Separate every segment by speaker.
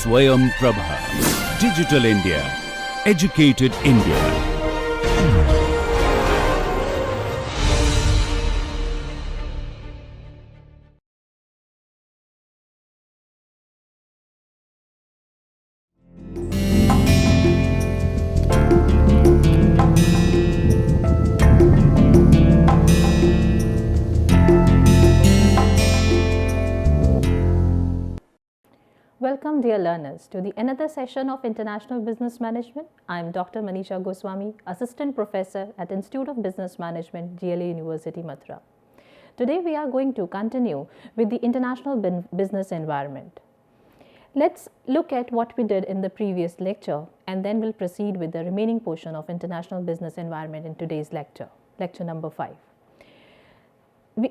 Speaker 1: Swayam Prabha. Digital India. Educated India.
Speaker 2: Welcome, dear learners, to the another session of International Business Management. I am Dr. Manisha Goswami, Assistant Professor at Institute of Business Management, GLA University, Mathura. Today we are going to continue with the international business environment. Let's look at what we did in the previous lecture, and then we'll proceed with the remaining portion of international business environment in today's lecture, lecture number 5.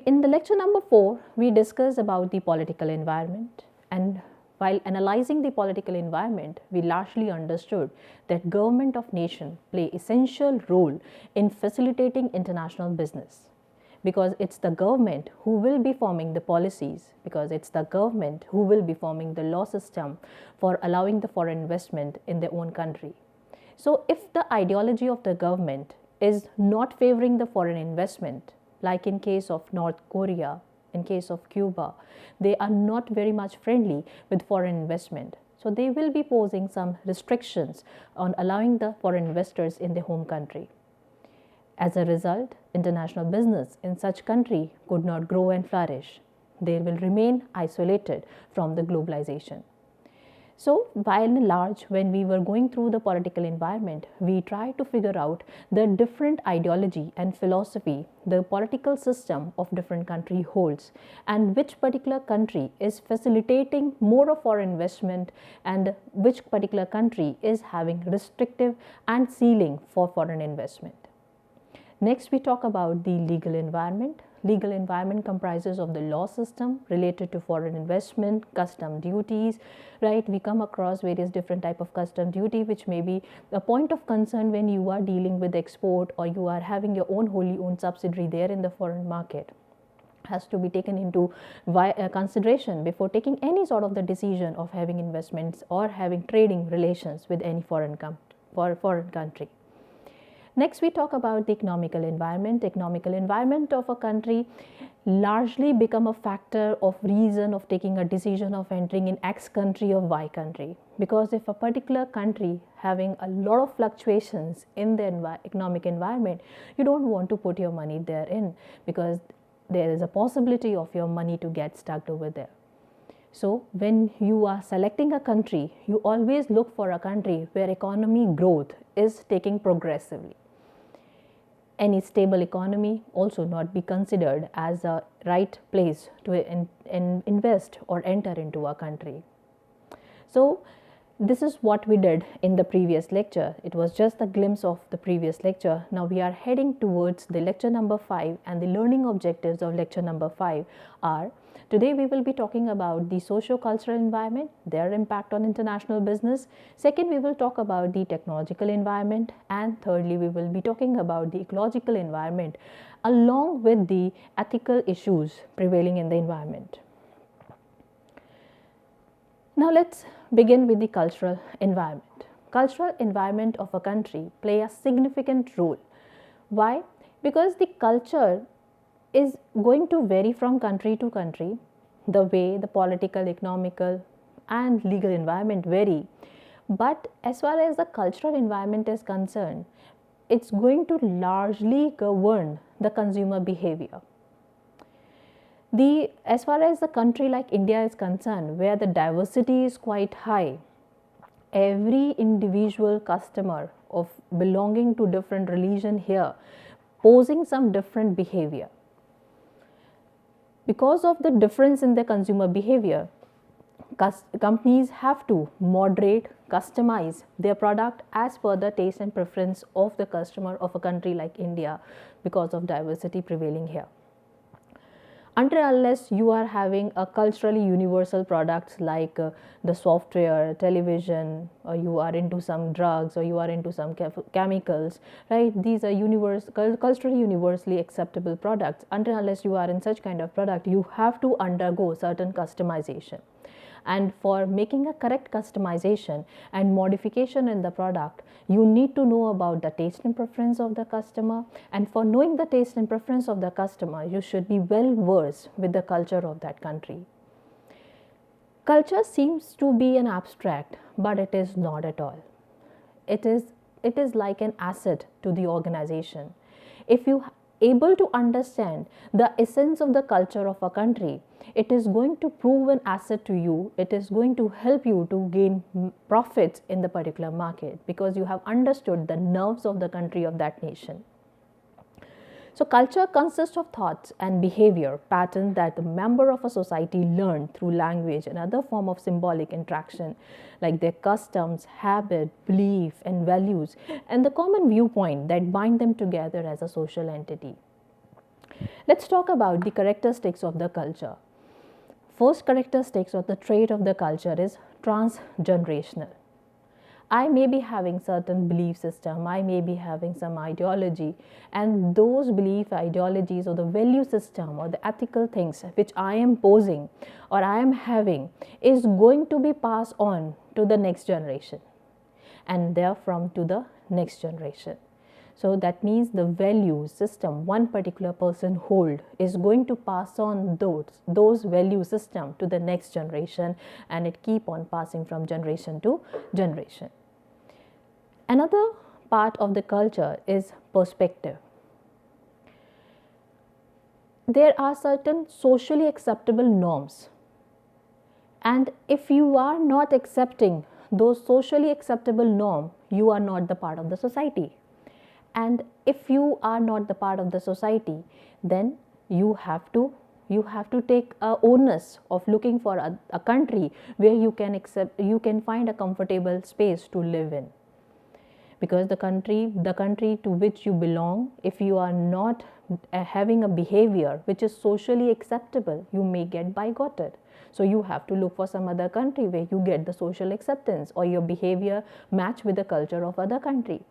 Speaker 2: In the lecture number 4, we discussed about the political environment, and while analyzing the political environment, we largely understood that government of nation play essential role in facilitating international business, because it's the government who will be forming the policies, because it's the government who will be forming the law system for allowing the foreign investment in their own country. So if the ideology of the government is not favoring the foreign investment, like in case of North Korea, in case of Cuba, they are not very much friendly with foreign investment. So they will be posing some restrictions on allowing the foreign investors in their home country. As a result, international business in such country could not grow and flourish. They will remain isolated from the globalization. So, by and large, when we were going through the political environment, we tried to figure out the different ideology and philosophy the political system of different country holds, and which particular country is facilitating more of foreign investment, and which particular country is having restrictive and ceiling for foreign investment. Next, we talk about the legal environment. Legal environment comprises of the law system related to foreign investment, custom duties, right? We come across various different type of custom duty, which may be a point of concern when you are dealing with export, or you are having your own wholly owned subsidiary there in the foreign market. Has to be taken into consideration before taking any sort of the decision of having investments or having trading relations with any foreign country. Next, we talk about the economical environment. Economical environment of a country largely become a factor of reason of taking a decision of entering in X country or Y country. Because if a particular country having a lot of fluctuations in the economic environment, you don't want to put your money therein, because there is a possibility of your money to get stuck over there. So when you are selecting a country, you always look for a country where economy growth is taking progressively. Any stable economy also not be considered as a right place to invest or enter into a country. So this is what we did in the previous lecture. It was just a glimpse of the previous lecture. Now we are heading towards the lecture number 5, and the learning objectives of lecture number 5 are: today we will be talking about the socio-cultural environment, their impact on international business. Second, we will talk about the technological environment, and thirdly, we will be talking about the ecological environment along with the ethical issues prevailing in the environment. Now let's begin with the cultural environment. Cultural environment of a country play a significant role. Why? Because the culture is going to vary from country to country. The way the political, economical and legal environment vary. But as far as the cultural environment is concerned, it's going to largely govern the consumer behavior. As far as the country like India is concerned, where the diversity is quite high, every individual customer of belonging to different religion here posing some different behavior. Because of the difference in the consumer behavior, companies have to moderate, customize their product as per the taste and preference of the customer of a country like India, because of diversity prevailing here. Until unless you are having a culturally universal products like the software, television, or you are into some drugs, or you are into some chemicals, right? These are culturally universally acceptable products. Until unless you are in such kind of product, you have to undergo certain customization. And for making a correct customization and modification in the product, you need to know about the taste and preference of the customer. And for knowing the taste and preference of the customer, you should be well versed with the culture of that country. Culture seems to be an abstract, but it is not at all. It is like an asset to the organization. If you able to understand the essence of the culture of a country, it is going to prove an asset to you. It is going to help you to gain profits in the particular market, because you have understood the nerves of the country, of that nation. So culture consists of thoughts and behavior patterns that the member of a society learn through language and other form of symbolic interaction, like their customs, habit, belief and values, and the common viewpoint that bind them together as a social entity. Let's talk about the characteristics of the culture. First characteristics of the trait of the culture is transgenerational. I may be having certain belief system, I may be having some ideology, and those belief ideologies or the value system or the ethical things which I am posing or I am having is going to be passed on to the next generation, and therefrom to the next generation. So that means the value system one particular person hold is going to pass on those value system to the next generation, and it keep on passing from generation to generation. Another part of the culture is perspective. There are certain socially acceptable norms, and if you are not accepting those socially acceptable norms, you are not the part of the society. And if you are not the part of the society, then you have to take onus of looking for a country where you can find a comfortable space to live in. Because the country to which you belong, if you are not having a behavior which is socially acceptable, you may get boycotted. So you have to look for some other country where you get the social acceptance or your behavior match with the culture of other country.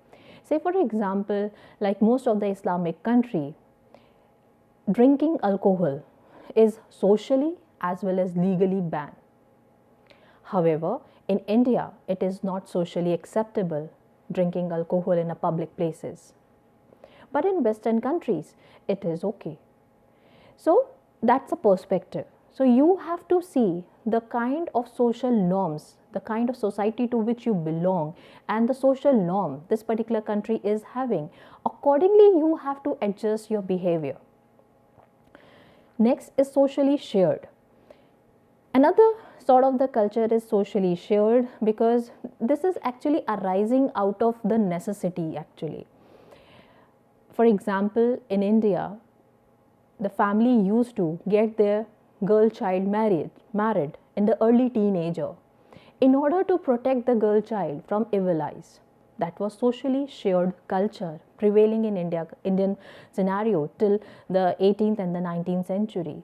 Speaker 2: Say for example, like most of the Islamic country, drinking alcohol is socially as well as legally banned. However, in India, it is not socially acceptable drinking alcohol in a public places. But in Western countries, it is okay. So that's a perspective. So you have to see the kind of social norms, the kind of society to which you belong, and the social norm this particular country is having. Accordingly, you have to adjust your behavior. Next is socially shared. Another sort of the culture is socially shared, because this is actually arising out of the necessity actually. For example, in India, the family used to get their girl child married in the early teenager in order to protect the girl child from evil eyes. That was socially shared culture prevailing in Indian scenario till the 18th and the 19th century.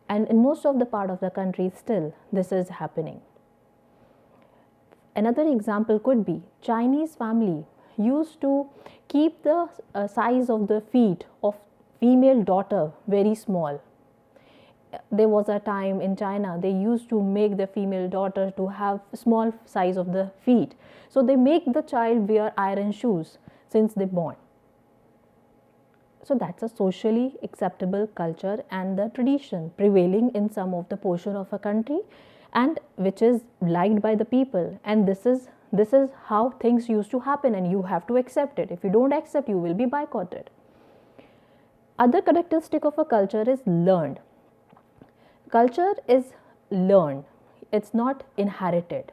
Speaker 2: And in most of the part of the country still this is happening. Another example could be Chinese family used to keep the size of the feet of female daughter very small. There was a time in China they used to make the female daughter to have small size of the feet. So they make the child wear iron shoes since they born. So that's a socially acceptable culture and the tradition prevailing in some of the portion of a country, and which is liked by the people. And this is how things used to happen, and you have to accept it. If you don't accept, you will be boycotted. Other characteristic of a culture is learned. Culture is learned. It's not inherited.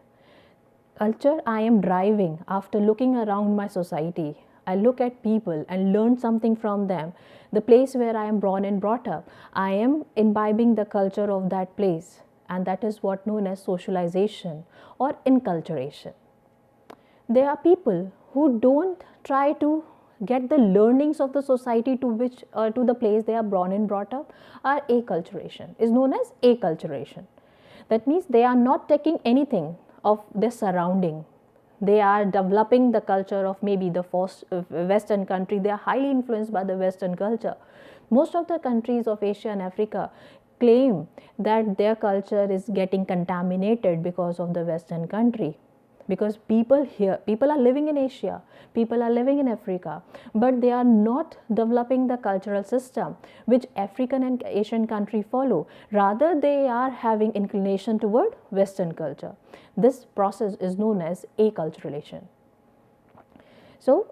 Speaker 2: Culture I am driving after looking around my society. I look at people and learn something from them. The place where I am born and brought up, I am imbibing the culture of that place, and that is what known as socialization or inculturation. There are people who don't try to get the learnings of the society to the place they are born and brought up, are acculturation, is known as acculturation. That means they are not taking anything of their surrounding They are developing the culture of maybe the Western country. They are highly influenced by the Western culture. Most of the countries of Asia and Africa claim that their culture is getting contaminated because of the Western country, because people are living in Asia, people are living in Africa, but they are not developing the cultural system which African and Asian country follow. Rather, they are having inclination toward Western culture. This process is known as acculturation. So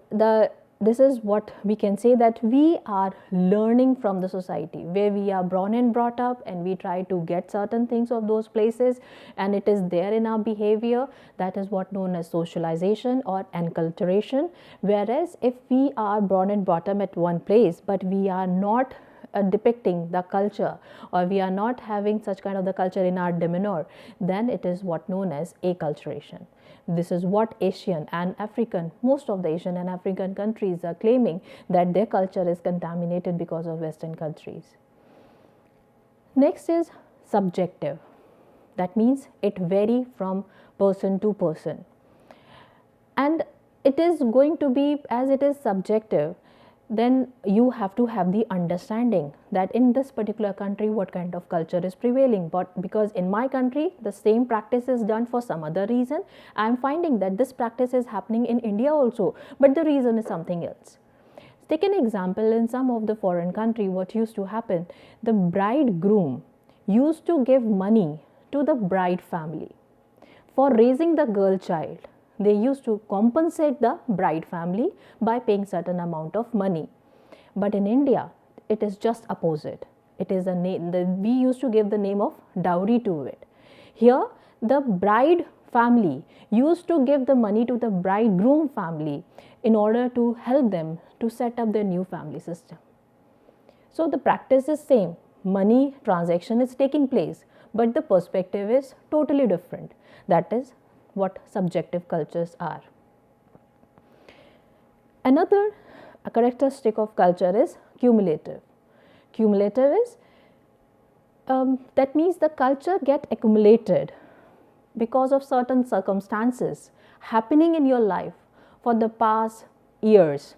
Speaker 2: this is what we can say, that we are learning from the society where we are born and brought up, and we try to get certain things of those places, and it is there in our behavior. That is what known as socialization or enculturation. Whereas if we are born and brought up at one place, but we are not depicting the culture, or we are not having such kind of the culture in our demeanor, then it is what known as acculturation. This is what Asian and African, most of the Asian and African countries are claiming, that their culture is contaminated because of Western countries. Next is subjective. That means it varies from person to person. And it is going to be, as it is subjective, then you have to have the understanding that in this particular country what kind of culture is prevailing. But because in my country the same practice is done for some other reason, I am finding that this practice is happening in India also, but the reason is something else. Take an example, in some of the foreign country, what used to happen, the bridegroom used to give money to the bride family for raising the girl child. They used to compensate the bride family by paying certain amount of money. But in India, it is just opposite. It is a name, we used to give the name of dowry to it. Here, the bride family used to give the money to the bridegroom family in order to help them to set up their new family system. So the practice is same. Money transaction is taking place, but the perspective is totally different. That is what subjective cultures are. Another characteristic of culture is cumulative. Cumulative is, that means the culture get accumulated because of certain circumstances happening in your life for the past years,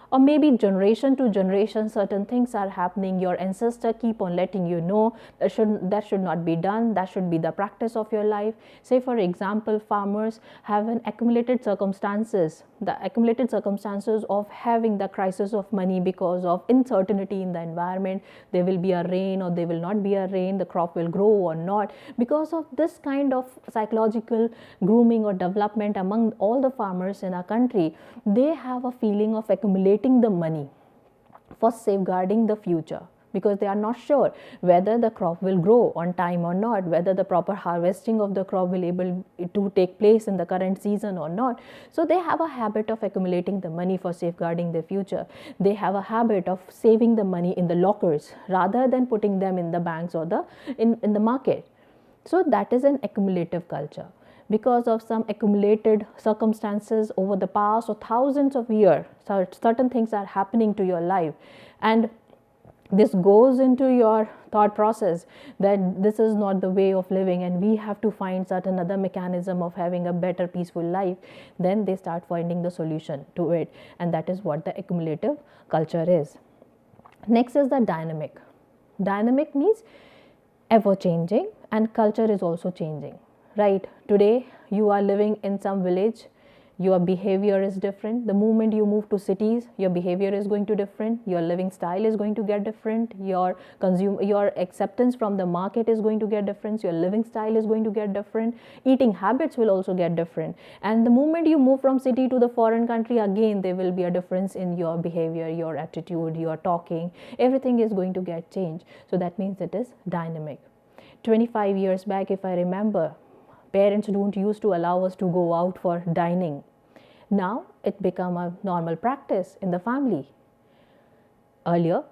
Speaker 2: or maybe generation to generation certain things are happening. Your ancestor keep on letting you know that should not be done, that should be the practice of your life. Say for example, farmers have an accumulated circumstances, the accumulated circumstances of having the crisis of money because of uncertainty in the environment. There will be a rain or there will not be a rain, the crop will grow or not. Because of this kind of psychological grooming or development among all the farmers in our country, they have a feeling of accumulating the money for safeguarding the future, because they are not sure whether the crop will grow on time or not, whether the proper harvesting of the crop will able to take place in the current season or not. So they have a habit of accumulating the money for safeguarding the future. They have a habit of saving the money in the lockers rather than putting them in the banks or in the market. So that is an accumulative culture. Because of some accumulated circumstances over the past or thousands of years, certain things are happening to your life, and this goes into your thought process that this is not the way of living and we have to find certain other mechanism of having a better peaceful life. Then they start finding the solution to it, and that is what the accumulative culture is. Next is the dynamic. Dynamic means ever changing, and culture is also changing. Right, today you are living in some village, your behavior is different. The moment you move to cities, your behavior is going to different, your living style is going to get different, your acceptance from the market is going to get different, your living style is going to get different, eating habits will also get different. And the moment you move from city to the foreign country, again there will be a difference in your behavior, your attitude, your talking, everything is going to get changed. So that means it is dynamic. 25 years back, if I remember, parents don't used to allow us to go out for dining. Now it become a normal practice in the family. Earlier,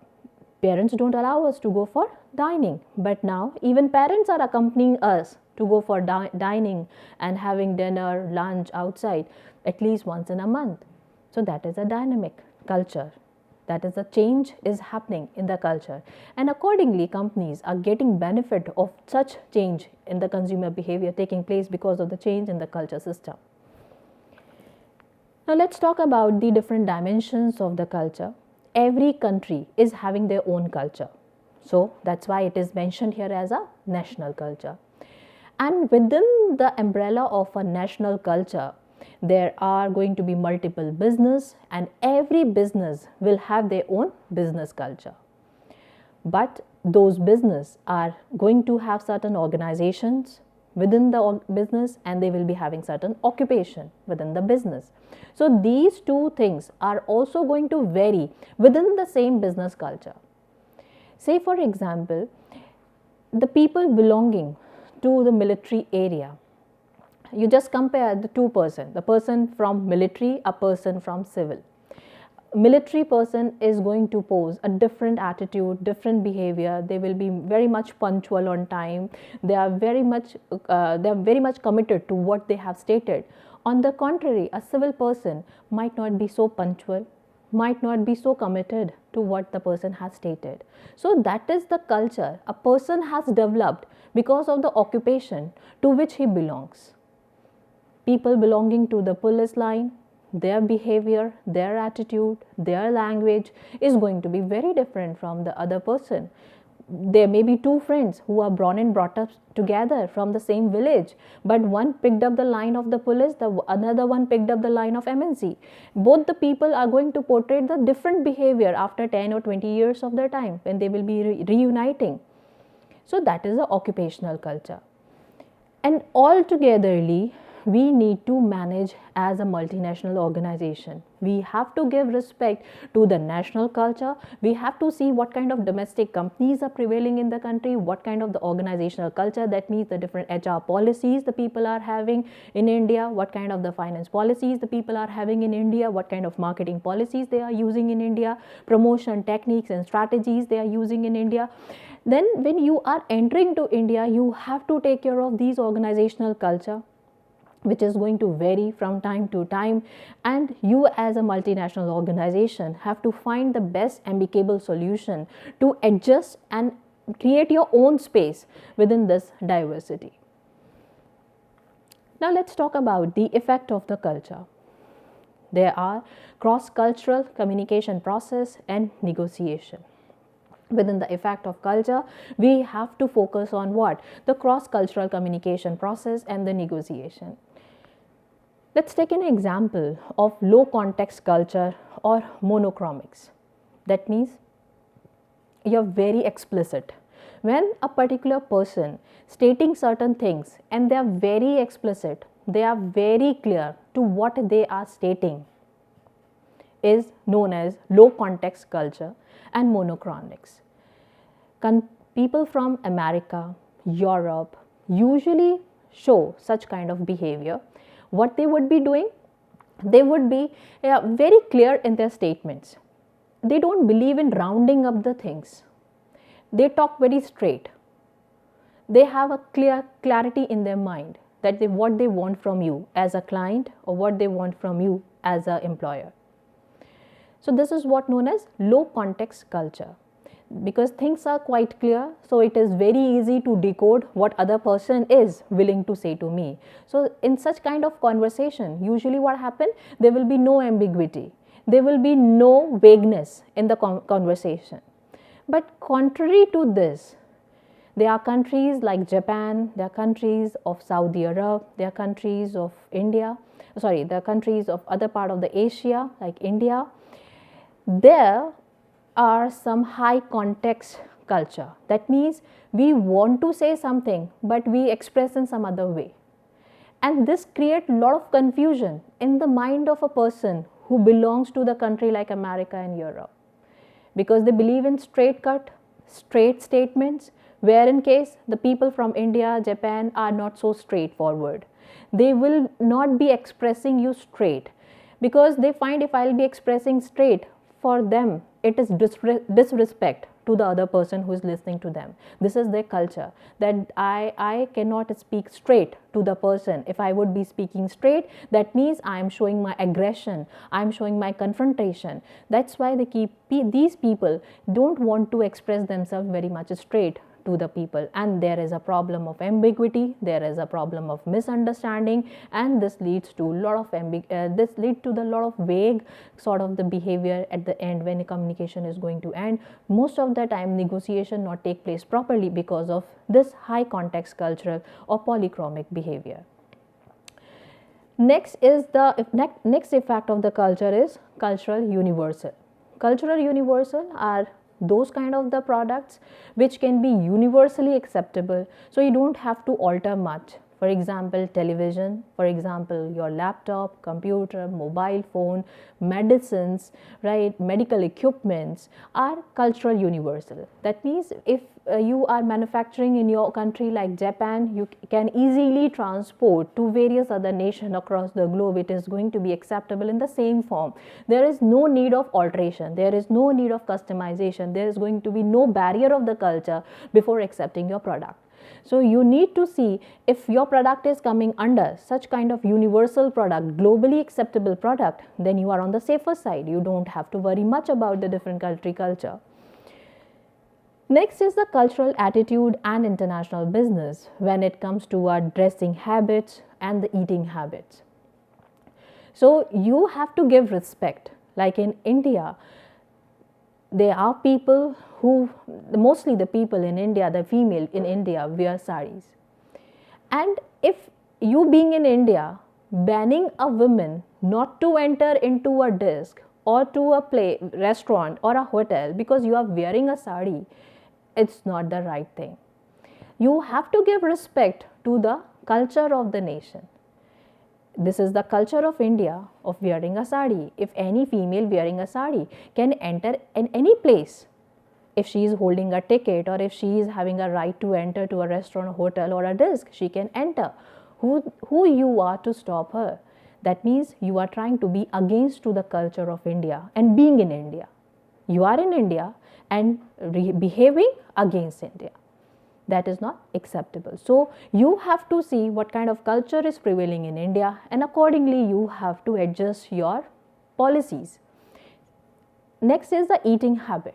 Speaker 2: parents don't allow us to go for dining, but now even parents are accompanying us to go for dining and having dinner, lunch outside at least once in a month. So that is a dynamic culture. That is, a change is happening in the culture, and accordingly companies are getting benefit of such change in the consumer behavior taking place because of the change in the culture system. Now let's talk about the different dimensions of the culture. Every country is having their own culture. So that's why it is mentioned here as a national culture. And within the umbrella of a national culture, there are going to be multiple business, and every business will have their own business culture. But those business are going to have certain organizations within the business, and they will be having certain occupation within the business. So these two things are also going to vary within the same business culture. Say for example, the people belonging to the military area, you just compare the two person, the person from military, a person from civil. Military person is going to pose a different attitude, different behavior. They will be very much punctual on time. They are very much committed to what they have stated. On the contrary, a civil person might not be so punctual, might not be so committed to what the person has stated. So that is the culture a person has developed because of the occupation to which he belongs. People belonging to the police line, their behavior, their attitude, their language is going to be very different from the other person. There may be two friends who are born and brought up together from the same village, but one picked up the line of the police, the another one picked up the line of MNC. Both the people are going to portray the different behavior after 10 or 20 years of their time when they will be reuniting. So that is the occupational culture. And altogetherly, we need to manage as a multinational organization. We have to give respect to the national culture. We have to see what kind of domestic companies are prevailing in the country, what kind of the organizational culture, that means the different HR policies the people are having in India, what kind of the finance policies the people are having in India, what kind of marketing policies they are using in India, promotion techniques and strategies they are using in India. Then when you are entering to India, you have to take care of these organizational culture, which is going to vary from time to time, and you as a multinational organization have to find the best amicable solution to adjust and create your own space within this diversity. Now let's talk about the effect of the culture. There are cross-cultural communication process and negotiation. Within the effect of culture, we have to focus on what? The cross-cultural communication process and the negotiation. Let's take an example of low context culture or monochromics. That means you're very explicit. When a particular person stating certain things and they are very explicit, they are very clear to what they are stating, is known as low context culture and monochromics. People from America, Europe usually show such kind of behavior. What they would be doing? They would be very clear in their statements. They don't believe in rounding up the things. They talk very straight. They have a clarity in their mind that what they want from you as a client or what they want from you as an employer. So this is what known as low context culture. Because things are quite clear, so it is very easy to decode what other person is willing to say to me. So in such kind of conversation, usually what happens, there will be no ambiguity, there will be no vagueness in the conversation. But contrary to this, there are countries like Japan, there are countries of Saudi Arabia, there are countries of India, there are countries of other part of the Asia like India. There are some high context culture. That means we want to say something, but we express in some other way. And this creates a lot of confusion in the mind of a person who belongs to the country like America and Europe. Because they believe in straight cut, straight statements, where in case the people from India, Japan are not so straightforward. They will not be expressing you straight, because they find if I'll be expressing straight, for them it is disrespect to the other person who is listening to them. This is their culture, that I cannot speak straight to the person. If I would be speaking straight, that means I am showing my aggression, I am showing my confrontation. That's why these people don't want to express themselves very much straight to the people, and there is a problem of ambiguity, there is a problem of misunderstanding, and this leads to a lot of the lot of vague sort of the behavior at the end when communication is going to end. Most of the time negotiation not take place properly because of this high context cultural or polychromic behavior. Next effect of the culture is cultural universal. Cultural universal are those kind of the products which can be universally acceptable, so you don't have to alter much. For example, television, for example, your laptop, computer, mobile phone, medicines, right, medical equipments are cultural universal. That means if you are manufacturing in your country like Japan, you can easily transport to various other nations across the globe. It is going to be acceptable in the same form. There is no need of alteration. There is no need of customization. There is going to be no barrier of the culture before accepting your product. So you need to see if your product is coming under such kind of universal product, globally acceptable product, then you are on the safer side. You don't have to worry much about the different country culture. Next is the cultural attitude and international business when it comes to our dressing habits and the eating habits. So you have to give respect. Like in India, there are people who, mostly the people in India, the female in India wear saris. And if you being in India, banning a woman not to enter into a disc or to a restaurant or a hotel because you are wearing a sari, it's not the right thing. You have to give respect to the culture of the nation. This is the culture of India of wearing a sari. If any female wearing a sari can enter in any place, if she is holding a ticket or if she is having a right to enter to a restaurant, hotel or a disc, she can enter. Who you are to stop her? That means you are trying to be against to the culture of India and being in India. You are in India and behaving against India. That is not acceptable. So you have to see what kind of culture is prevailing in India, and accordingly you have to adjust your policies. Next is the eating habit.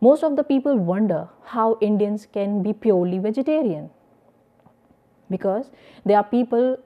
Speaker 2: Most of the people wonder how Indians can be purely vegetarian, because there are people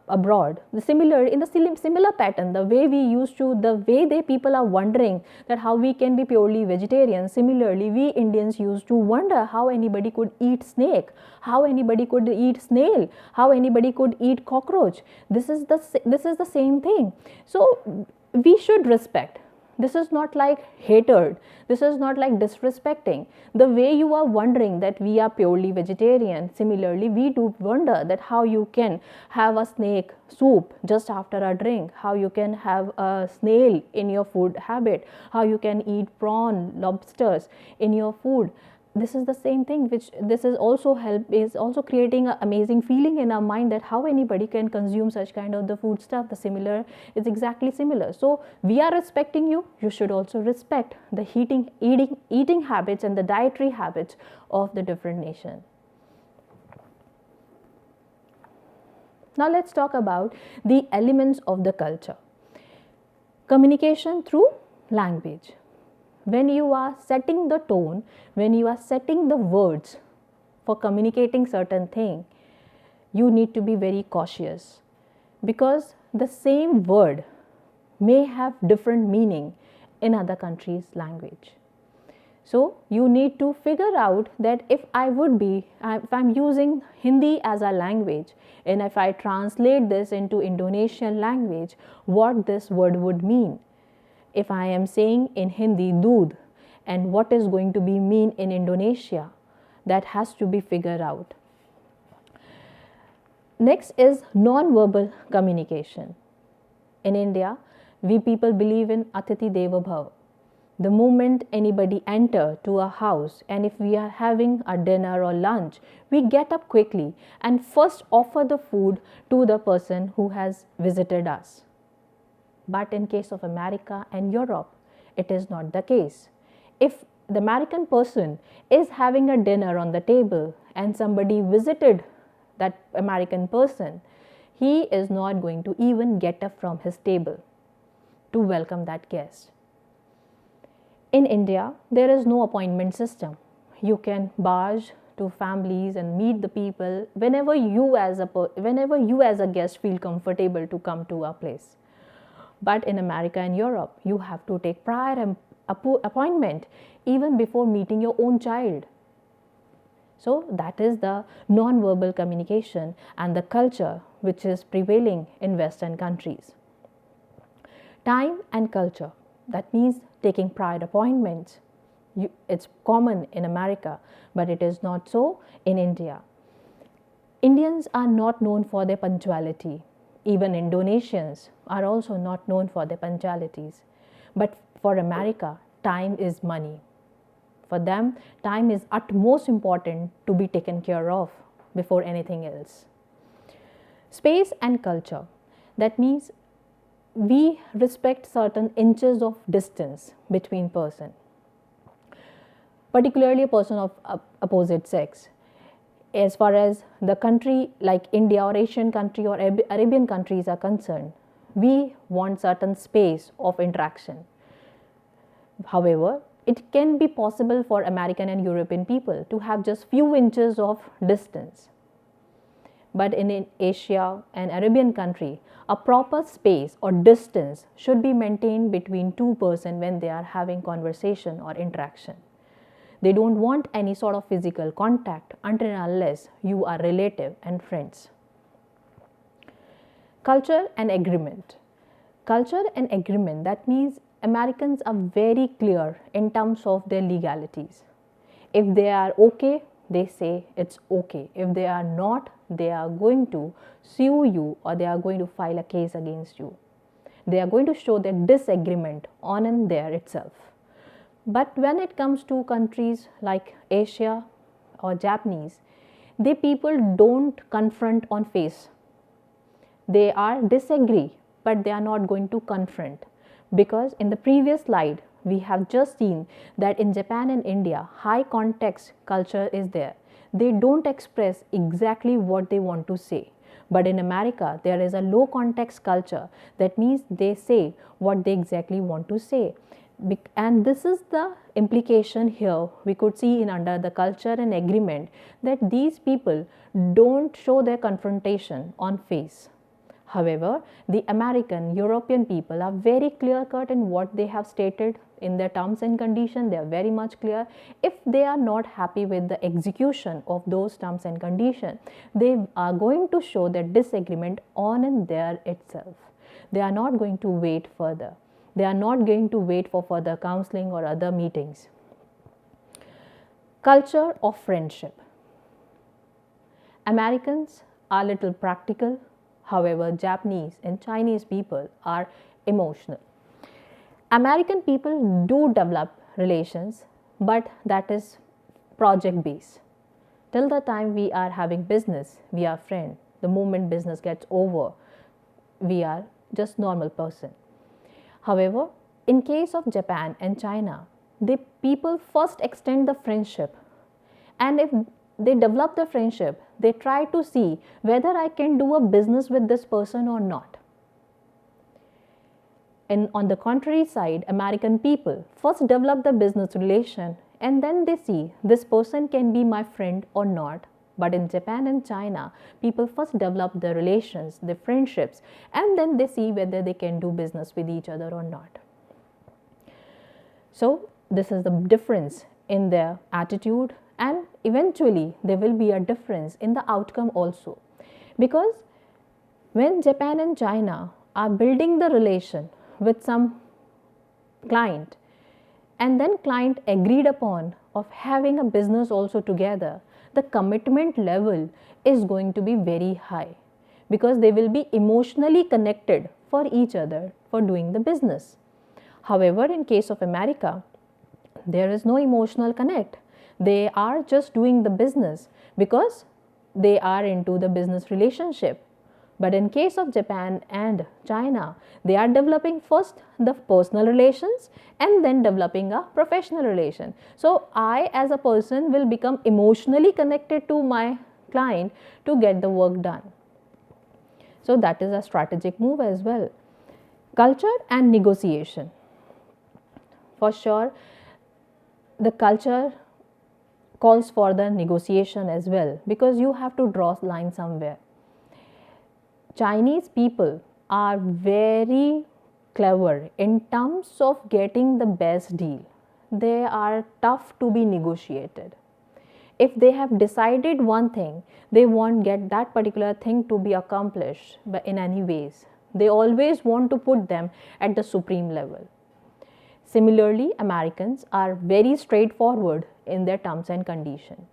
Speaker 2: abroad in the similar pattern, the way people are wondering that how we can be purely vegetarian. Similarly, we Indians used to wonder how anybody could eat snake, how anybody could eat snail, how anybody could eat cockroach. This is the same thing. So we should respect. This is not like hatred. This is not like disrespecting. The way you are wondering that we are purely vegetarian, similarly we do wonder that how you can have a snake soup just after a drink, how you can have a snail in your food habit, how you can eat prawn, lobsters in your food. This is the same thing, which this is also creating an amazing feeling in our mind that how anybody can consume such kind of the food stuff. The similar is exactly similar. So we are respecting you. You should also respect the eating habits and the dietary habits of the different nation. Now let's talk about the elements of the culture. Communication through language. When you are setting the tone, when you are setting the words for communicating certain thing, you need to be very cautious, because the same word may have different meaning in other countries' language. So you need to figure out that if I'm using Hindi as a language, and if I translate this into Indonesian language, what this word would mean. If I am saying in Hindi doodh, and what is going to be mean in Indonesia, that has to be figured out. Next is non-verbal communication. In India, we people believe in Atithi Deva Bhava. The moment anybody enter to a house, and if we are having a dinner or lunch, we get up quickly and first offer the food to the person who has visited us. But in case of America and Europe, it is not the case. If the American person is having a dinner on the table and somebody visited that American person, he is not going to even get up from his table to welcome that guest. In India, there is no appointment system. you can barge to families and meet the people whenever you as a guest feel comfortable to come to a place. But in America and Europe, you have to take prior appointment even before meeting your own child. So that is the non-verbal communication and the culture which is prevailing in Western countries. Time and culture, that means taking prior appointments. It's common in America, but it is not so in India. Indians are not known for their punctuality. Even Indonesians are also not known for their punctualities. But for America, time is money. For them, time is utmost important to be taken care of before anything else. Space and culture, that means we respect certain inches of distance between person, particularly a person of opposite sex. As far as the country like India or Asian country or Arabian countries are concerned, we want certain space of interaction. However, it can be possible for American and European people to have just few inches of distance. But in Asia and Arabian country, a proper space or distance should be maintained between two persons when they are having conversation or interaction. They don't want any sort of physical contact until and unless you are relative and friends. Culture and agreement. Culture and agreement, that means Americans are very clear in terms of their legalities. If they are okay, they say it's okay. If they are not, they are going to sue you or they are going to file a case against you. They are going to show their disagreement on and there itself. But when it comes to countries like Asia or Japanese, they people don't confront on face. They are disagree, but they are not going to confront. Because in the previous slide, we have just seen that in Japan and India, high context culture is there. They don't express exactly what they want to say. But in America, there is a low context culture. That means they say what they exactly want to say. And this is the implication here we could see in under the culture and agreement, that these people don't show their confrontation on face. However, the American, European people are very clear cut in what they have stated in their terms and conditions. They are very much clear. If they are not happy with the execution of those terms and conditions, they are going to show their disagreement on and there itself. They are not going to wait further. They are not going to wait for further counseling or other meetings. Culture of friendship. Americans are little practical. However, Japanese and Chinese people are emotional. American people do develop relations, but that is project based. Till the time we are having business, we are friends. The moment business gets over, we are just normal person. However, in case of Japan and China, the people first extend the friendship, and if they develop the friendship, they try to see whether I can do a business with this person or not. And on the contrary side, American people first develop the business relation and then they see this person can be my friend or not. But in Japan and China, people first develop the relations, the friendships, and then they see whether they can do business with each other or not. So this is the difference in their attitude, and eventually there will be a difference in the outcome also. Because when Japan and China are building the relation with some client, and then client agreed upon of having a business also together, the commitment level is going to be very high, because they will be emotionally connected for each other for doing the business. However, in case of America, there is no emotional connect. They are just doing the business because they are into the business relationship. But in case of Japan and China, they are developing first the personal relations and then developing a professional relation. So I as a person will become emotionally connected to my client to get the work done. So that is a strategic move as well. Culture and negotiation. For sure, the culture calls for the negotiation as well, because you have to draw a line somewhere. Chinese people are very clever in terms of getting the best deal. They are tough to be negotiated. If they have decided one thing, they won't get that particular thing to be accomplished in any ways. They always want to put them at the supreme level. Similarly, Americans are very straightforward in their terms and conditions.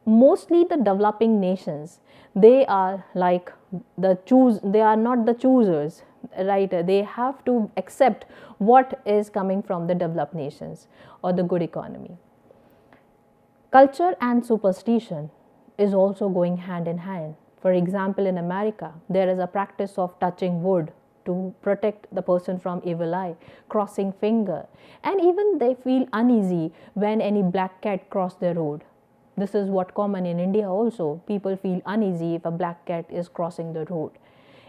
Speaker 2: Mostly the developing nations, they are like they are not the choosers, right? They have to accept what is coming from the developed nations or the good economy. Culture and superstition is also going hand in hand. For example, in America, there is a practice of touching wood to protect the person from evil eye, crossing finger, and even they feel uneasy when any black cat cross their road. This is what common in India also. People feel uneasy if a black cat is crossing the road.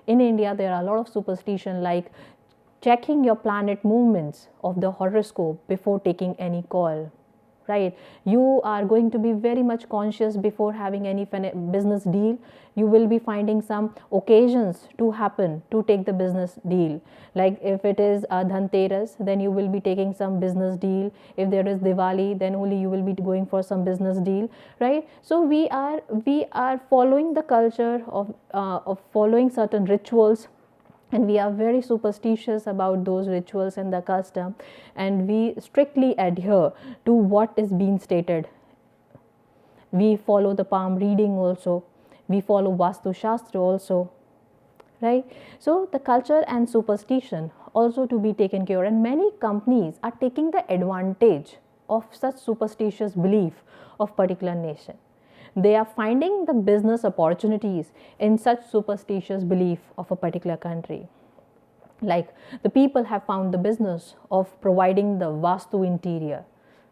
Speaker 2: In India, there are a lot of superstition like checking your planet movements of the horoscope before taking any call, right? You are going to be very much conscious before having any business deal. You will be finding some occasions to happen to take the business deal. Like if it is a Dhanteras, then you will be taking some business deal. If there is Diwali, then only you will be going for some business deal, right? So we are following the culture of following certain rituals, and we are very superstitious about those rituals and the custom, and we strictly adhere to what is being stated. We follow the palm reading also, we follow Vastu Shastra also, right? So the culture and superstition also to be taken care, and many companies are taking the advantage of such superstitious belief of particular nation. They are finding the business opportunities in such superstitious belief of a particular country. Like the people have found the business of providing the Vastu interior.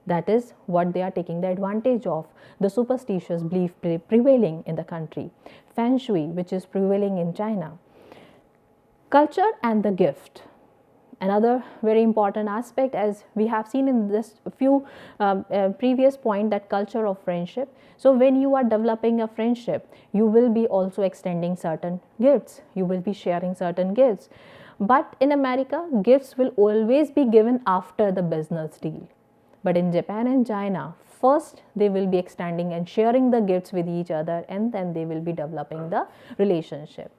Speaker 2: That is what they are taking the advantage of, the superstitious belief prevailing in the country. Feng Shui, which is prevailing in China. Culture and the gift. Another very important aspect, as we have seen in this few previous point, that culture of friendship. So when you are developing a friendship, you will be also extending certain gifts. You will be sharing certain gifts. But in America, gifts will always be given after the business deal. But in Japan and China, first they will be extending and sharing the gifts with each other, and then they will be developing the relationship.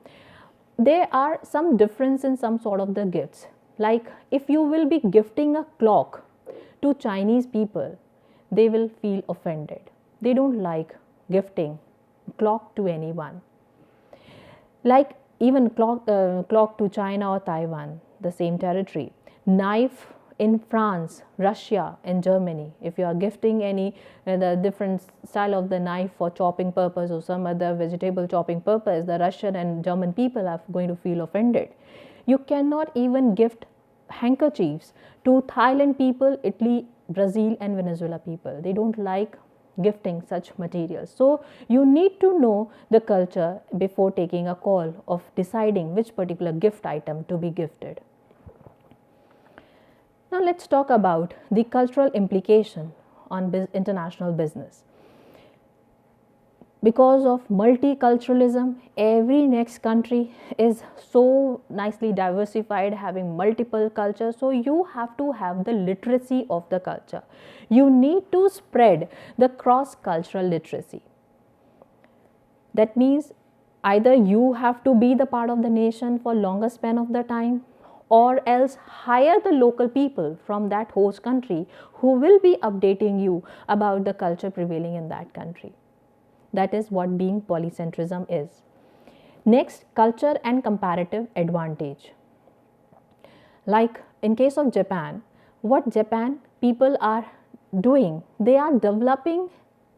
Speaker 2: There are some difference in some sort of the gifts. Like if you will be gifting a clock to Chinese people, they will feel offended. They don't like gifting clock to anyone. Like even clock to China or Taiwan, the same territory. Knife in France, Russia and Germany. If you are gifting any the different style of the knife for chopping purpose or some other vegetable chopping purpose, the Russian and German people are going to feel offended. You cannot even gift handkerchiefs to Thailand people, Italy, Brazil and Venezuela people. They don't like gifting such materials. So you need to know the culture before taking a call of deciding which particular gift item to be gifted. Now let's talk about the cultural implication on international business. Because of multiculturalism, every next country is so nicely diversified, having multiple cultures. So you have to have the literacy of the culture. You need to spread the cross-cultural literacy. That means either you have to be the part of the nation for longer span of the time, or else hire the local people from that host country who will be updating you about the culture prevailing in that country. That is what being polycentrism is. Next, culture and comparative advantage. Like in case of Japan, what Japan people are doing, they are developing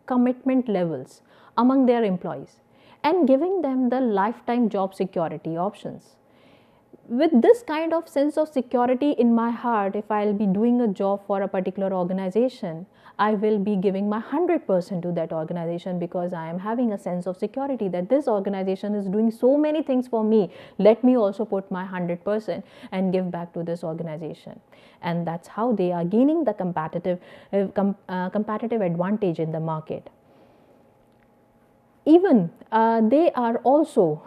Speaker 2: commitment levels among their employees and giving them the lifetime job security options. With this kind of sense of security in my heart, if I'll be doing a job for a particular organization, I will be giving my 100% to that organization because I am having a sense of security that this organization is doing so many things for me. Let me also put my 100% and give back to this organization. And that's how they are gaining the competitive advantage in the market. Even they are also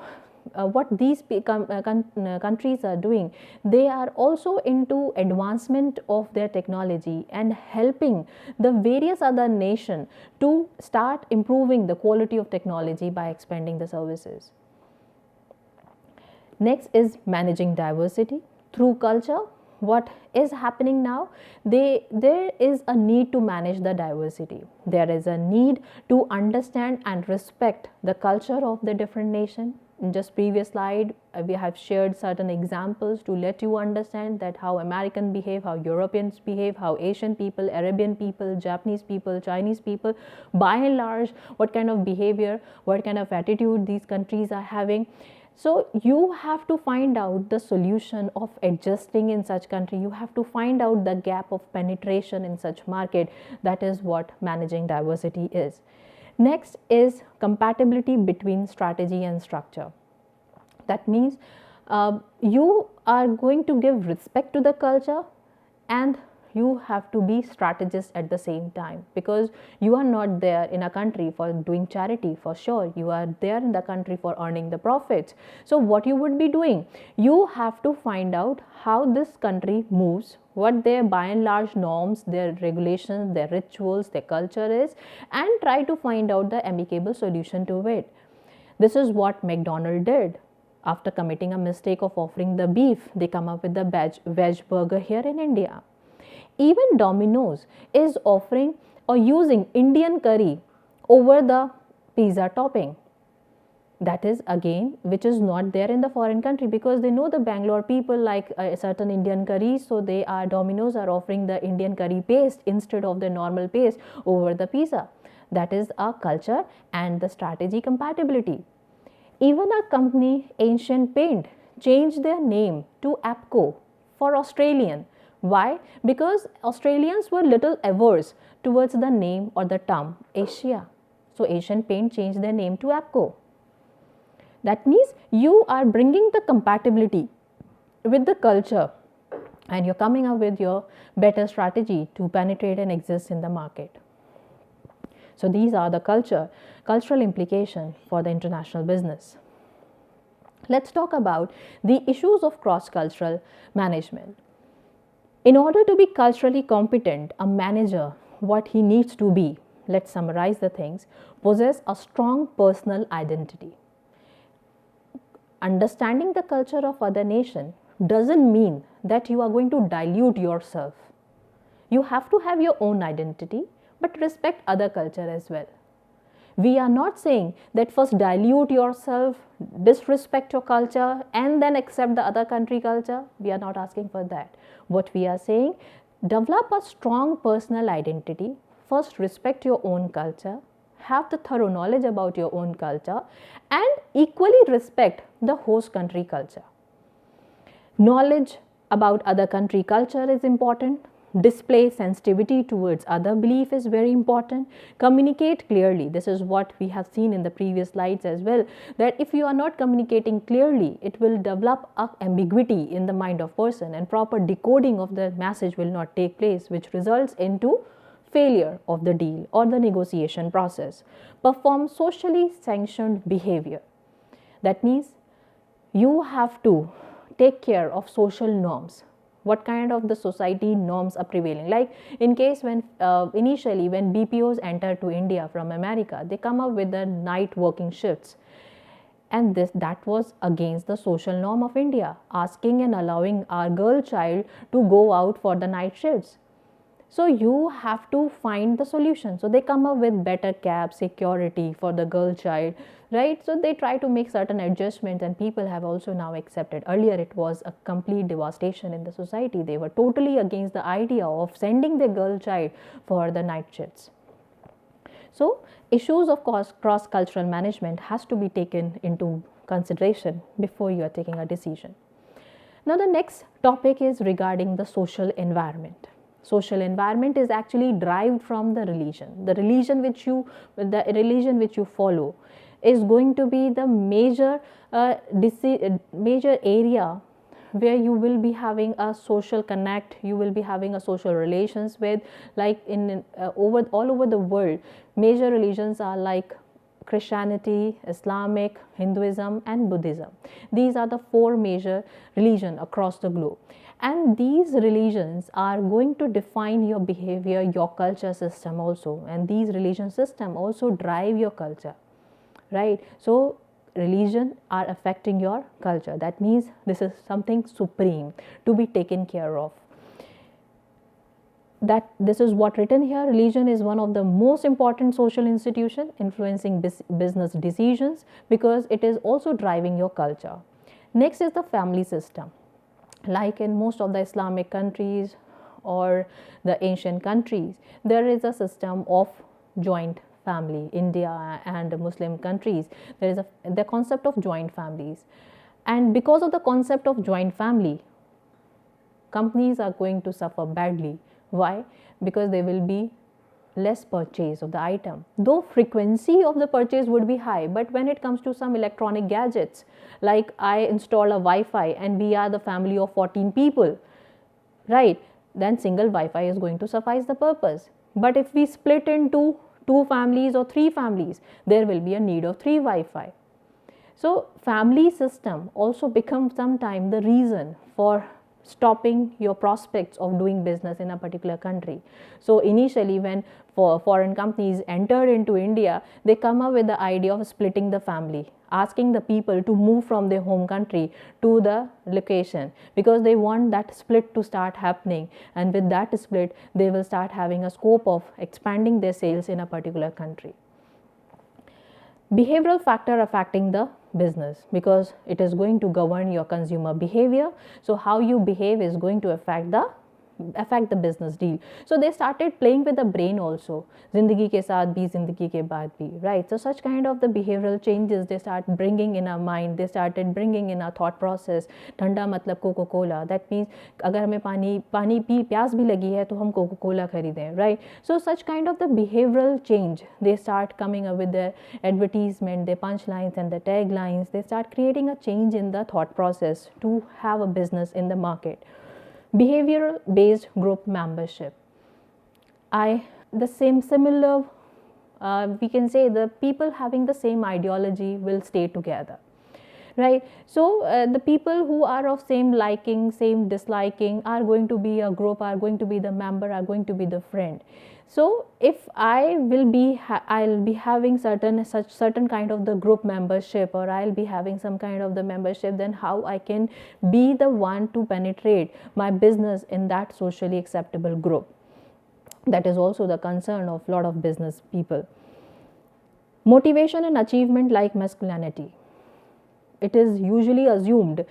Speaker 2: what these countries are doing, they are also into advancement of their technology and helping the various other nations to start improving the quality of technology by expanding the services. Next is managing diversity through culture. What is happening now? There is a need to manage the diversity. There is a need to understand and respect the culture of the different nation. In just previous slide, we have shared certain examples to let you understand that how Americans behave, how Europeans behave, how Asian people, Arabian people, Japanese people, Chinese people, by and large, what kind of behavior, what kind of attitude these countries are having. So you have to find out the solution of adjusting in such country. You have to find out the gap of penetration in such market. That is what managing diversity is. Next is compatibility between strategy and structure. That means you are going to give respect to the culture and you have to be strategist at the same time, because you are not there in a country for doing charity, for sure. You are there in the country for earning the profits. So what you would be doing, you have to find out how this country moves, what their by and large norms, their regulations, their rituals, their culture is, and try to find out the amicable solution to it. This is what McDonald's did. After committing a mistake of offering the beef, they come up with the veg burger here in India. Even Domino's is offering or using Indian curry over the pizza topping. That is again which is not there in the foreign country, because they know the Bangalore people like a certain Indian curry, so Domino's are offering the Indian curry paste instead of the normal paste over the pizza. That is a culture and the strategy compatibility. Even a company, Asian Paint, changed their name to APCO for Australian. Why? Because Australians were little averse towards the name or the term Asia. So Asian Paint changed their name to APCO. That means you are bringing the compatibility with the culture and you're coming up with your better strategy to penetrate and exist in the market. So these are the cultural implications for the international business. Let's talk about the issues of cross-cultural management. In order to be culturally competent, a manager, what he needs to be, let's summarize the things, possess a strong personal identity. Understanding the culture of other nation doesn't mean that you are going to dilute yourself. You have to have your own identity, but respect other culture as well. We are not saying that first dilute yourself, disrespect your culture, and then accept the other country culture. We are not asking for that. What we are saying, develop a strong personal identity. First, respect your own culture, have the thorough knowledge about your own culture, and equally respect the host country culture. Knowledge about other country culture is important. Display sensitivity towards other belief is very important. Communicate clearly. This is what we have seen in the previous slides as well, that if you are not communicating clearly, it will develop an ambiguity in the mind of person and proper decoding of the message will not take place, which results into failure of the deal or the negotiation process. Perform socially sanctioned behavior. That means you have to take care of social norms. What kind of the society norms are prevailing? Like in case when initially when BPOs enter to India from America, they come up with the night working shifts, and that was against the social norm of India, asking and allowing our girl child to go out for the night shifts. So you have to find the solution. So they come up with better cap, security for the girl child, right? So they try to make certain adjustments, and people have also now accepted. Earlier it was a complete devastation in the society. They were totally against the idea of sending their girl child for the night shifts. So issues of cross-cultural management has to be taken into consideration before you are taking a decision. Now the next topic is regarding the social environment. social environment is actually derived from the religion. The religion which you follow is going to be the major area where you will be having a social connect, you will be having a social relations with, like in all over the world. Major religions are like Christianity, Islamic, Hinduism and Buddhism. These are the four major religions across the globe, and these religions are going to define your behavior, your culture system also, and these religion system also drive your culture, right? So religion are affecting your culture. That means this is something supreme to be taken care of. That this is what written here. Religion is one of the most important social institution influencing business decisions, because it is also driving your culture. Next is the family system. Like in most of the Islamic countries or the ancient countries, there is a system of joint family. India and Muslim countries, there is the concept of joint families, and because of the concept of joint family, companies are going to suffer badly. Why? Because there will be less purchase of the item, though frequency of the purchase would be high. But when it comes to some electronic gadgets, like I install a Wi-Fi and we are the family of 14 people, right, then single Wi-Fi is going to suffice the purpose. But if we split into 2 families or 3 families, there will be a need of 3 Wi-Fi. So family system also becomes sometimes the reason for stopping your prospects of doing business in a particular country. So initially, when foreign companies entered into India, they come up with the idea of splitting the family, asking the people to move from their home country to the location, because they want that split to start happening, and with that split they will start having a scope of expanding their sales in a particular country. Behavioral factor affecting the business, because it is going to govern your consumer behavior. So how you behave is going to affect the business deal. So they started playing with the brain also, zindagi ke saath bhi, zindagi ke baad bhi, right? So such kind of the behavioral changes they start bringing in our mind, they started bringing in our thought process. Thanda matlab coca cola, that means agar hame pani pi pyas bhi lagi hai to hum coca cola kharide, right? So such kind of the behavioral change, they start coming up with their advertisement, their punchlines and the taglines. They start creating a change in the thought process to have a business in the market. Behavioral based group membership. Similar, we can say the people having the same ideology will stay together, right? So the people who are of same liking, same disliking are going to be a group, are going to be the member, are going to be the friend. So if I'll be having certain kind of the group membership, or I'll be having some kind of the membership, then how I can be the one to penetrate my business in that socially acceptable group? That is also the concern of a lot of business people. Motivation and achievement like masculinity. It is usually assumed,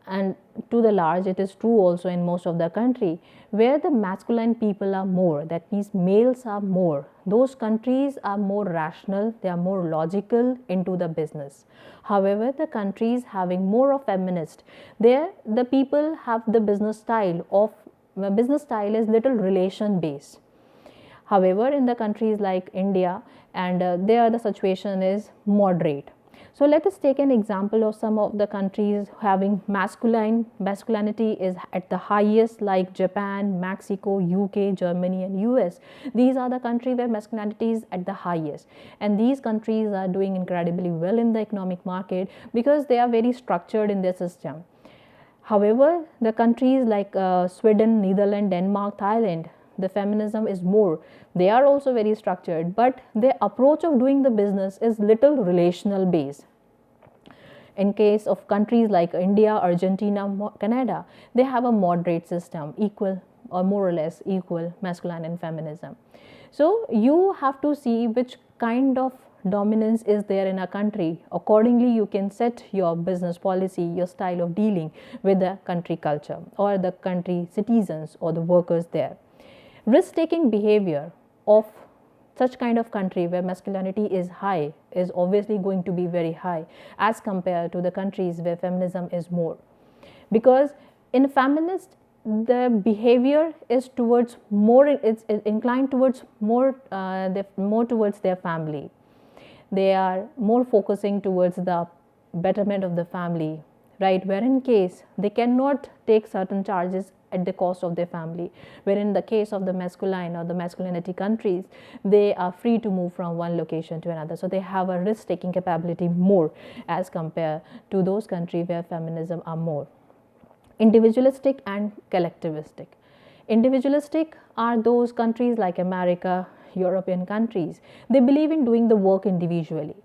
Speaker 2: and to the large it is true also in most of the country, where the masculine people are more, that means males are more, those countries are more rational, they are more logical into the business. However, the countries having more of feminist, there the people have the business style is little relation based. However, in the countries like India, and there the situation is moderate. So let us take an example of some of the countries having masculinity is at the highest, like Japan, Mexico, UK, Germany and US. These are the countries where masculinity is at the highest, and these countries are doing incredibly well in the economic market because they are very structured in their system. However, the countries like Sweden, Netherlands, Denmark, Thailand, the feminism is more. They are also very structured, but their approach of doing the business is little relational based. In case of countries like India, Argentina, Canada, they have a moderate system, equal or more or less equal masculine and feminism. So you have to see which kind of dominance is there in a country. Accordingly, you can set your business policy, your style of dealing with the country culture or the country citizens or the workers there. Risk-taking behavior of such kind of country where masculinity is high is obviously going to be very high as compared to the countries where feminism is more. Because in feminist, the behavior is towards more, it's inclined towards more, more towards their family. They are more focusing towards the betterment of the family, right? Where in case they cannot take certain charges at the cost of their family, where in the case of the masculine or the masculinity countries, they are free to move from one location to another. So they have a risk taking capability more as compared to those countries where feminism are more individualistic and collectivistic. Individualistic are those countries like America, European countries. They believe in doing the work individually.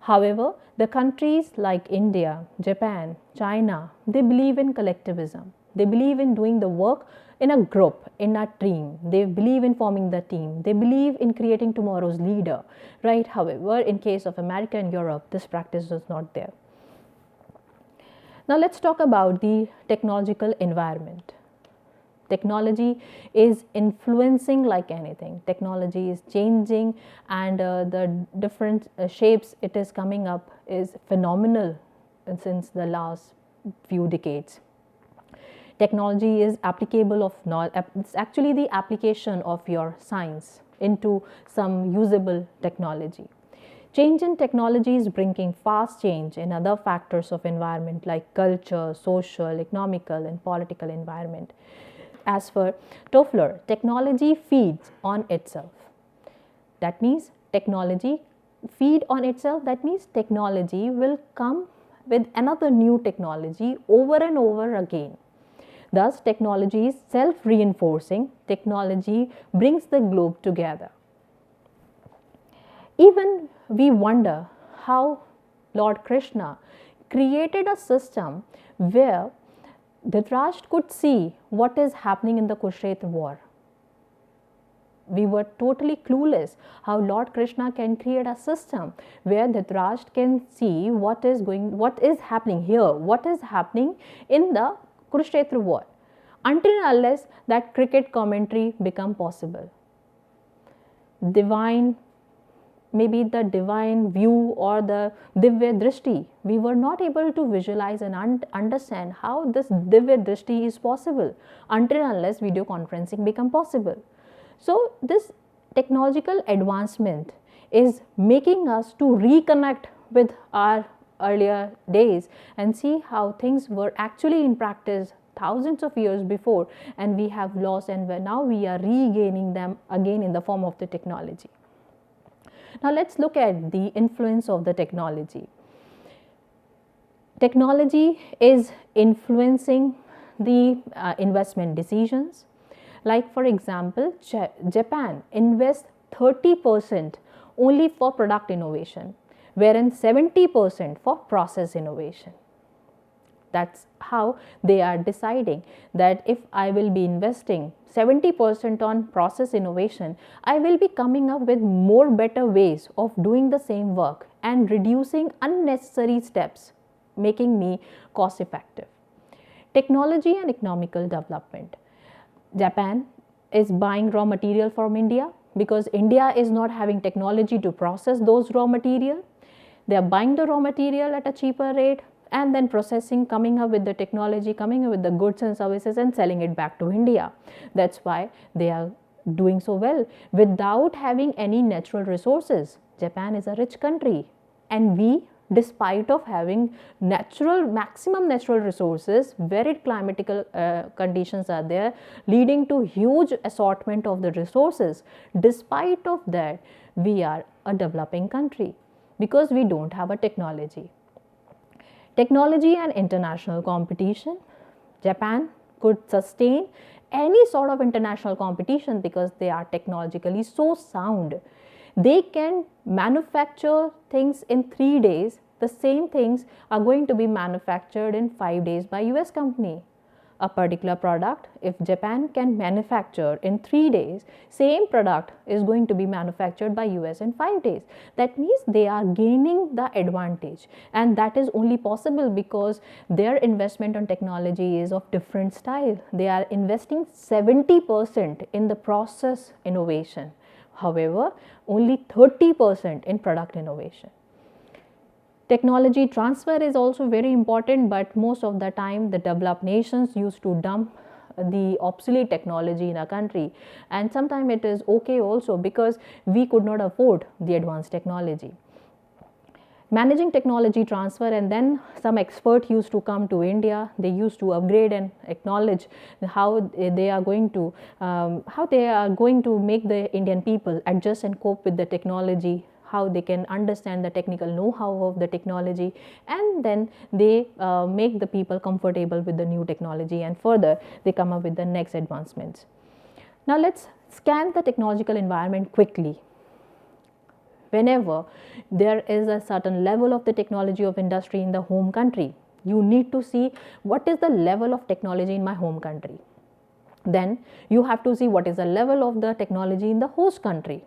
Speaker 2: However, the countries like India, Japan, China, they believe in collectivism. They believe in doing the work in a group, in a team. They believe in forming the team. They believe in creating tomorrow's leader, right? However, in case of America and Europe, this practice is not there. Now let's talk about the technological environment. Technology is influencing like anything. Technology is changing, and the different shapes it is coming up is phenomenal since the last few decades. Technology is applicable of knowledge. It's actually the application of your science into some usable technology. Change in technology is bringing fast change in other factors of environment like culture, social, economical, and political environment. As for Toffler, technology feeds on itself. That means technology feed on itself. That means technology will come with another new technology over and over again. Thus, technology is self-reinforcing. Technology brings the globe together. Even we wonder how Lord Krishna created a system where Dhritarashtra could see what is happening in the Kurukshetra war. We were totally clueless how Lord Krishna can create a system where Dhritarashtra can see what is happening here, what is happening in the Kurukshetra war, until and unless that cricket commentary become possible. Maybe the divine view or the Divya Drishti, we were not able to visualize and understand how this Divya Drishti is possible until and unless video conferencing become possible. So this technological advancement is making us to reconnect with our earlier days and see how things were actually in practice thousands of years before, and we have lost, and now we are regaining them again in the form of the technology. Now let's look at the influence of the technology. Technology is influencing the investment decisions. Like for example, Japan invests 30% only for product innovation, wherein 70% for process innovation. That's how they are deciding that if I will be investing 70% on process innovation, I will be coming up with more better ways of doing the same work and reducing unnecessary steps, making me cost effective. Technology and economical development. Japan is buying raw material from India because India is not having technology to process those raw material. They are buying the raw material at a cheaper rate and then processing, coming up with the technology, coming up with the goods and services and selling it back to India. That's why they are doing so well without having any natural resources. Japan is a rich country, and we, despite of having maximum natural resources, varied climatical conditions are there leading to huge assortment of the resources. Despite of that, we are a developing country because we don't have a technology. Technology and international competition. Japan could sustain any sort of international competition because they are technologically so sound. They can manufacture things in 3 days. The same things are going to be manufactured in 5 days by US company. A particular product, if Japan can manufacture in 3 days, same product is going to be manufactured by US in 5 days. That means they are gaining the advantage, and that is only possible because their investment on technology is of different style. They are investing 70% in the process innovation. However, only 30% in product innovation. Technology transfer is also very important, but most of the time the developed nations used to dump the obsolete technology in our country, and sometimes it is okay also because we could not afford the advanced technology. Managing technology transfer, and then some expert used to come to India. They used to upgrade and acknowledge how they are going to make the Indian people adjust and cope with the technology, how they can understand the technical know-how of the technology, and then they make the people comfortable with the new technology, and further they come up with the next advancements. Now let's scan the technological environment quickly. Whenever there is a certain level of the technology of industry in the home country, you need to see what is the level of technology in my home country. Then you have to see what is the level of the technology in the host country.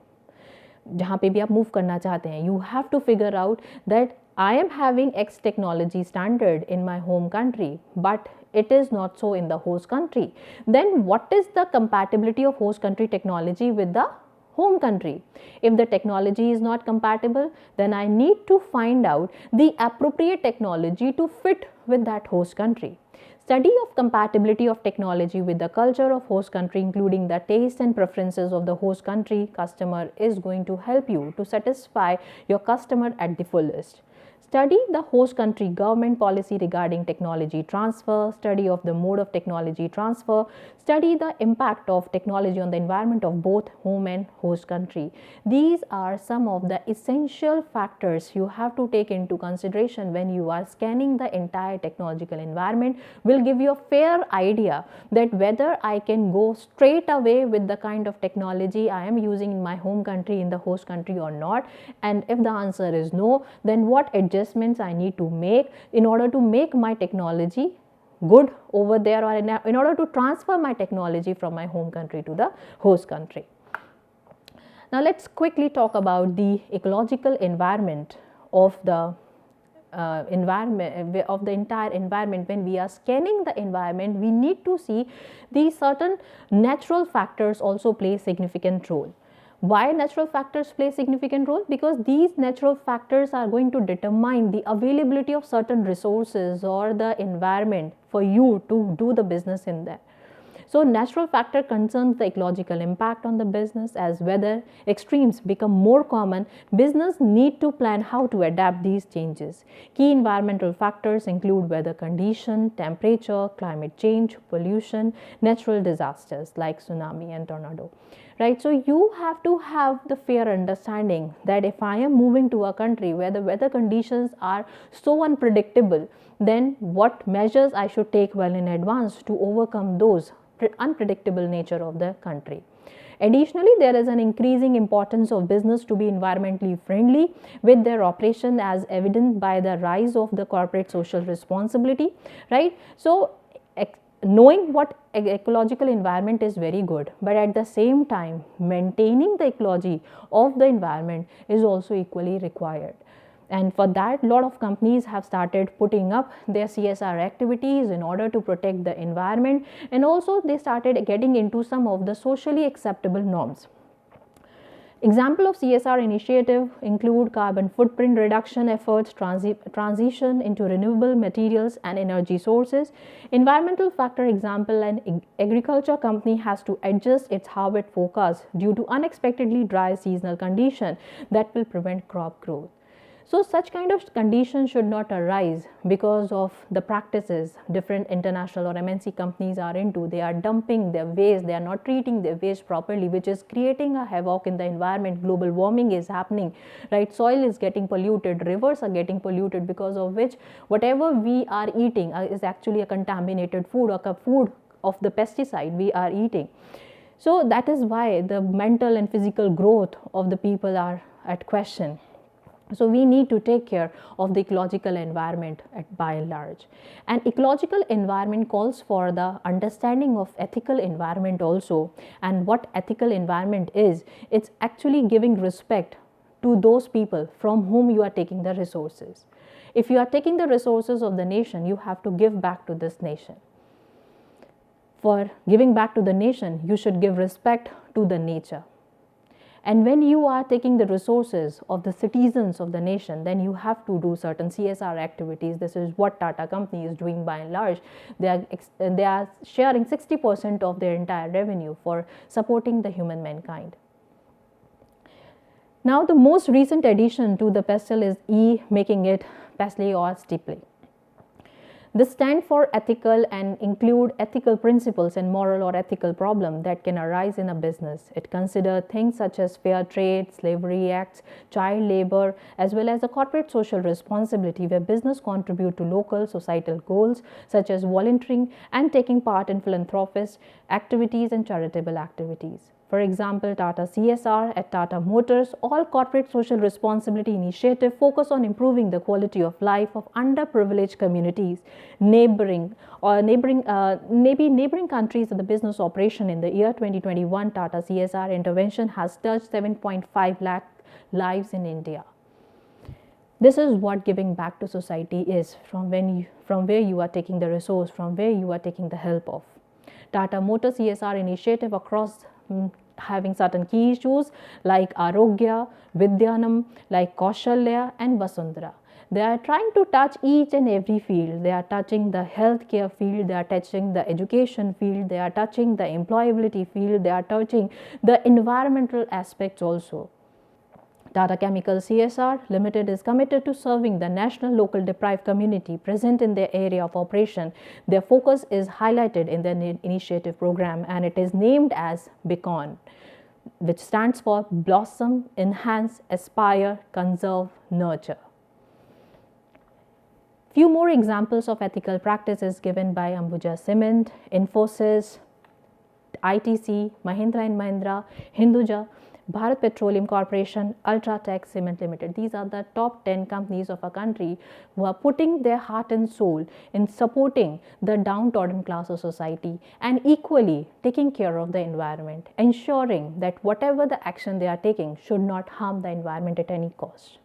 Speaker 2: जहाँ पे भी आप move करना चाहते हैं, you have to figure out that I am having X technology standard in my home country, but it is not so in the host country. Then what is the compatibility of host country technology with the home country? If the technology is not compatible, then I need to find out the appropriate technology to fit with that host country. Study of compatibility of technology with the culture of host country, including the taste and preferences of the host country customer, is going to help you to satisfy your customer at the fullest. Study the host country government policy regarding technology transfer, study of the mode of technology transfer, study the impact of technology on the environment of both home and host country. These are some of the essential factors you have to take into consideration when you are scanning the entire technological environment. Will give you a fair idea that whether I can go straight away with the kind of technology I am using in my home country in the host country or not, and if the answer is no, then what adjustments I need to make in order to make my technology good over there, or in order to transfer my technology from my home country to the host country. Now let's quickly talk about the ecological environment of the entire environment. When we are scanning the environment, we need to see these certain natural factors also play significant role. Why natural factors play significant role? Because these natural factors are going to determine the availability of certain resources or the environment for you to do the business in there. So natural factor concerns the ecological impact on the business. As weather extremes become more common, business need to plan how to adapt these changes. Key environmental factors include weather condition, temperature, climate change, pollution, natural disasters like tsunami and tornado. Right, so you have to have the fair understanding that if I am moving to a country where the weather conditions are so unpredictable, then what measures I should take well in advance to overcome those unpredictable nature of the country. Additionally, there is an increasing importance of business to be environmentally friendly with their operation, as evident by the rise of the corporate social responsibility, right? So knowing what ecological environment is very good, but at the same time maintaining the ecology of the environment is also equally required. And for that, a lot of companies have started putting up their CSR activities in order to protect the environment, and also they started getting into some of the socially acceptable norms. Example of CSR initiative include carbon footprint reduction efforts, transition into renewable materials and energy sources. Environmental factor example, an agriculture company has to adjust its harvest forecast due to unexpectedly dry seasonal condition that will prevent crop growth. So such kind of conditions should not arise because of the practices different international or MNC companies are into. They are dumping their waste, they are not treating their waste properly, which is creating a havoc in the environment. Global warming is happening, right? Soil is getting polluted, rivers are getting polluted, because of which whatever we are eating is actually a contaminated food, or food of the pesticide we are eating. So that is why the mental and physical growth of the people are at question. So we need to take care of the ecological environment by and large. And ecological environment calls for the understanding of ethical environment also. And what ethical environment is, it's actually giving respect to those people from whom you are taking the resources. If you are taking the resources of the nation, you have to give back to this nation. For giving back to the nation, you should give respect to the nature. And when you are taking the resources of the citizens of the nation, then you have to do certain CSR activities. This is what Tata Company is doing by and large. They are sharing 60% of their entire revenue for supporting the human mankind. Now, the most recent addition to the PESTEL is E, making it PESTLE or STIPLE. This stand for ethical and include ethical principles and moral or ethical problem that can arise in a business. It considers things such as fair trade, slavery acts, child labor, as well as the corporate social responsibility where business contribute to local societal goals such as volunteering and taking part in philanthropic activities and charitable activities. For example, Tata CSR at Tata Motors, all corporate social responsibility initiative focus on improving the quality of life of underprivileged communities, maybe neighboring countries in the business operation. In the year 2021, Tata CSR intervention has touched 7.5 lakh lives in India. This is what giving back to society is, from where you are taking the resource, from where you are taking the help of. Tata Motor CSR initiative across having certain key issues like Arogya, Vidyanam, like Kaushalya and Vasundhara. They are trying to touch each and every field. They are touching the healthcare field, they are touching the education field, they are touching the employability field, they are touching the environmental aspects also. Tata Chemical CSR Limited is committed to serving the national local deprived community present in their area of operation. Their focus is highlighted in their initiative program and it is named as Beacon, which stands for Blossom, Enhance, Aspire, Conserve, Nurture. Few more examples of ethical practices given by Ambuja Cement, Infosys, ITC, Mahindra & Mahindra, Hinduja, Bharat Petroleum Corporation, Ultratech Cement Limited. These are the top 10 companies of a country who are putting their heart and soul in supporting the downtrodden class of society and equally taking care of the environment, ensuring that whatever the action they are taking should not harm the environment at any cost.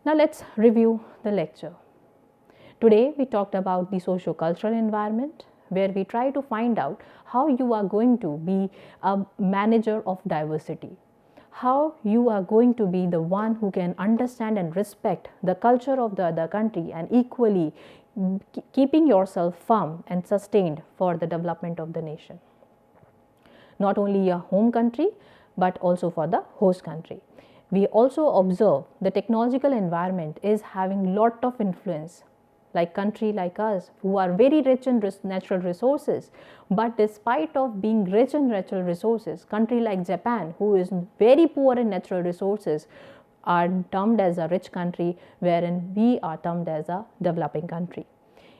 Speaker 2: Now let's review the lecture. Today we talked about the socio-cultural environment, where we try to find out how you are going to be a manager of diversity, how you are going to be the one who can understand and respect the culture of the other country and equally keeping yourself firm and sustained for the development of the nation. Not only your home country, but also for the host country. We also observe the technological environment is having lot of influence, like country like us who are very rich in natural resources, but despite of being rich in natural resources, country like Japan who is very poor in natural resources are termed as a rich country, wherein we are termed as a developing country.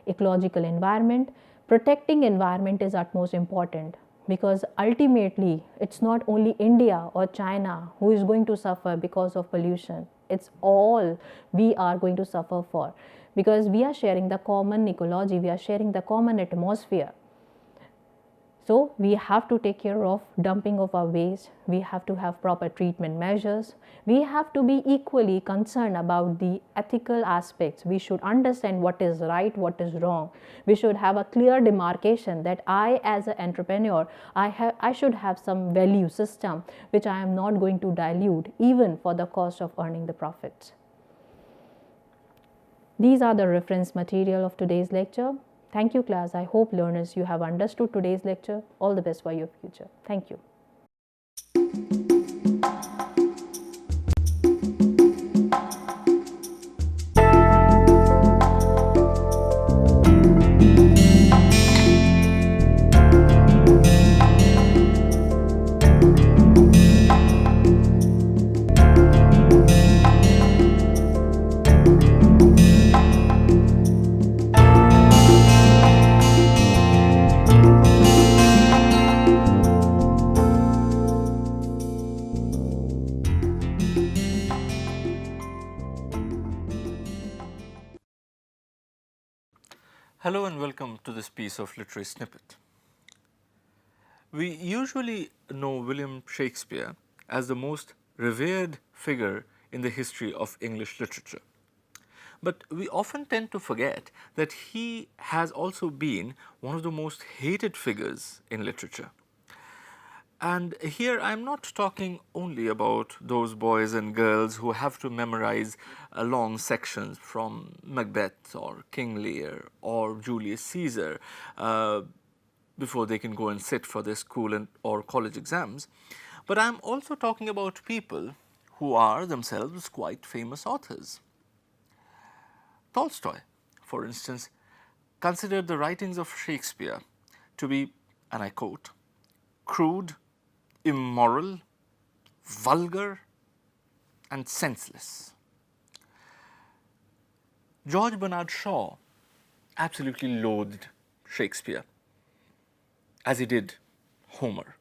Speaker 2: Ecological environment, protecting environment is utmost important, because ultimately it's not only India or China who is going to suffer because of pollution. It's all we are going to suffer for, because we are sharing the common ecology, we are sharing the common atmosphere. So we have to take care of dumping of our waste, we have to have proper treatment measures, we have to be equally concerned about the ethical aspects. We should understand what is right, what is wrong. We should have a clear demarcation that I as an entrepreneur, I should have some value system which I am not going to dilute even for the cost of earning the profits. These are the reference material of today's lecture. Thank you, class. I hope learners you have understood today's lecture. All the best for your future. Thank you.
Speaker 3: Hello and welcome to this piece of literary snippet. We usually know William Shakespeare as the most revered figure in the history of English literature. But we often tend to forget that he has also been one of the most hated figures in literature. And here I'm not talking only about those boys and girls who have to memorize long sections from Macbeth or King Lear or Julius Caesar before they can go and sit for their school or college exams. But I'm also talking about people who are themselves quite famous authors. Tolstoy, for instance, considered the writings of Shakespeare to be, and I quote, crude, immoral, vulgar, and senseless. George Bernard Shaw absolutely loathed Shakespeare, as he did Homer.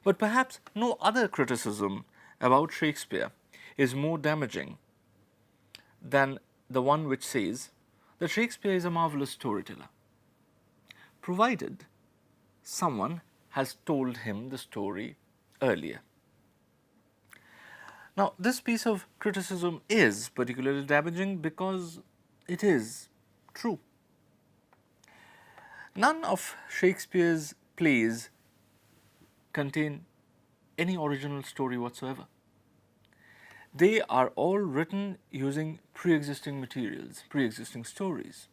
Speaker 3: But perhaps no other criticism about Shakespeare is more damaging than the one which says that Shakespeare is a marvelous storyteller, provided someone has told him the story earlier. Now, this piece of criticism is particularly damaging because it is true. None of Shakespeare's plays contain any original story whatsoever. They are all written using pre-existing materials, pre-existing stories.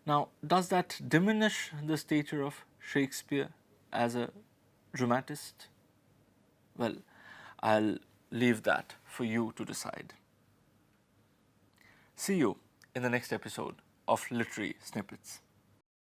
Speaker 3: Now, does that diminish the stature of Shakespeare as a dramatist? Well, I'll leave that for you to decide. See you in the next episode of Literary Snippets.